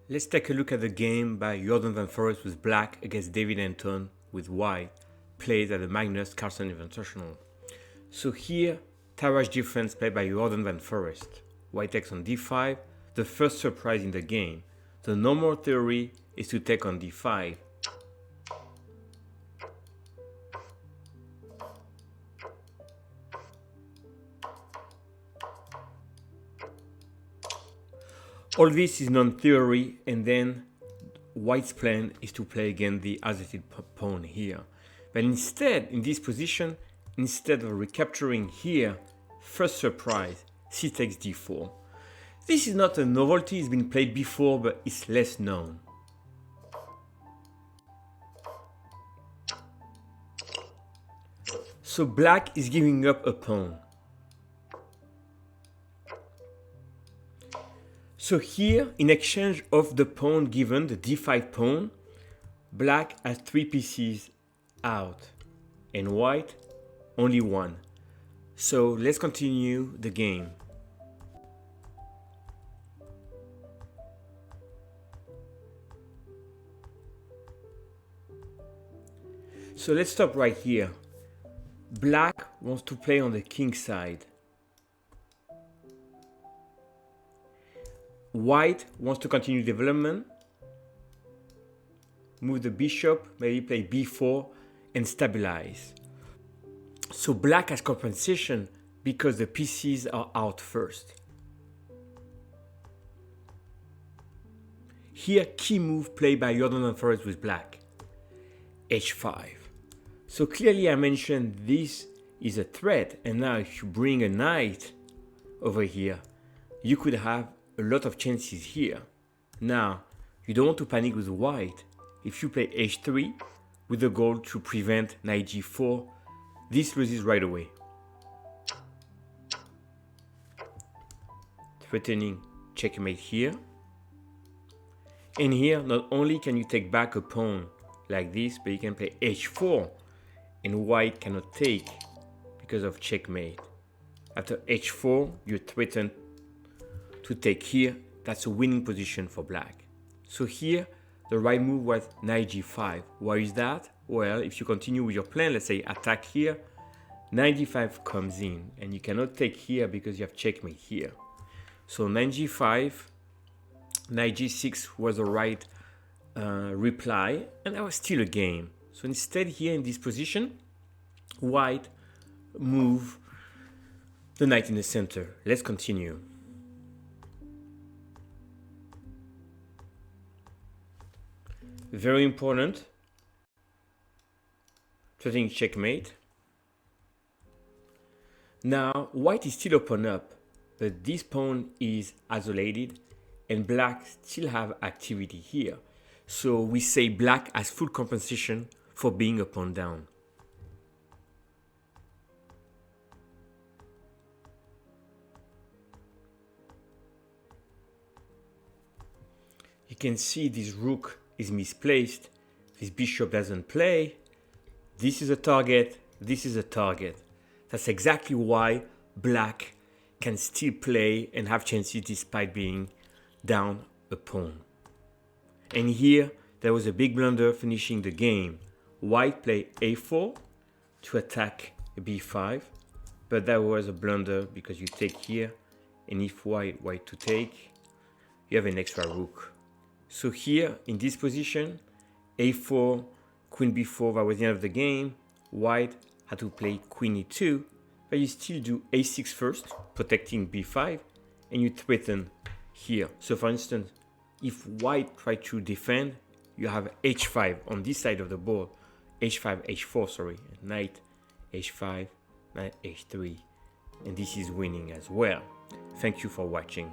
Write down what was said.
Let's take a look at the game by Jorden Van Foreest with black against David Anton with white, played at the Magnus Invitational. So here, Tara's defense played by Jorden Van Foreest. White takes on d5, the first surprise in the game. The normal theory is to take on d5. All this is non-theory, and then White's plan is to play against the asserted pawn here. But instead, in this position, instead of recapturing here, first surprise, c takes d4. This is not a novelty, it's been played before, but it's less known. So black is giving up a pawn. So here, in exchange of the pawn given, the d5 pawn, black has 3 pieces out, and white only 1. So let's continue the game. So let's stop right here. Black wants to play on the king side. White wants to continue development, move the bishop, maybe play b4 and stabilize. So black has compensation because the pieces are out first. Here, key move played by Jorden Van Foreest with black, h5. So clearly I mentioned this is a threat, and now if you bring a knight over here, you could have a lot of chances here. Now, you don't want to panic with white. If you play h3 with the goal to prevent knight g4, this loses right away. Threatening checkmate here. And here, not only can you take back a pawn like this, but you can play h4, and white cannot take because of checkmate. After h4, you're threatened to take here. That's a winning position for black. So here, the right move was knight g5. Why is that? Well, if you continue with your plan, let's say attack here, knight g5 comes in, and you cannot take here because you have checkmate here. So knight g5, knight g6 was the right reply, and that was still a game. So instead here in this position, white move the knight in the center. Let's continue. Very important. Threatening checkmate. Now, white is still open up, but this pawn is isolated, and black still have activity here. So we say black has full compensation for being a pawn down. You can see this rook is misplaced. This bishop doesn't play. This is a target. This is a target. That's exactly why black can still play and have chances despite being down a pawn. And here, there was a big blunder finishing the game. White played a4 to attack b5, but that was a blunder because you take here, and if white to take, you have an extra rook. So here, in this position, a4, queen b4, that was the end of the game. White had to play queen e2, but you still do a6 first, protecting b5, and you threaten here. So for instance, if white tries to defend, you have h5 on this side of the board, h4, sorry, knight h5, knight h3, and this is winning as well. Thank you for watching.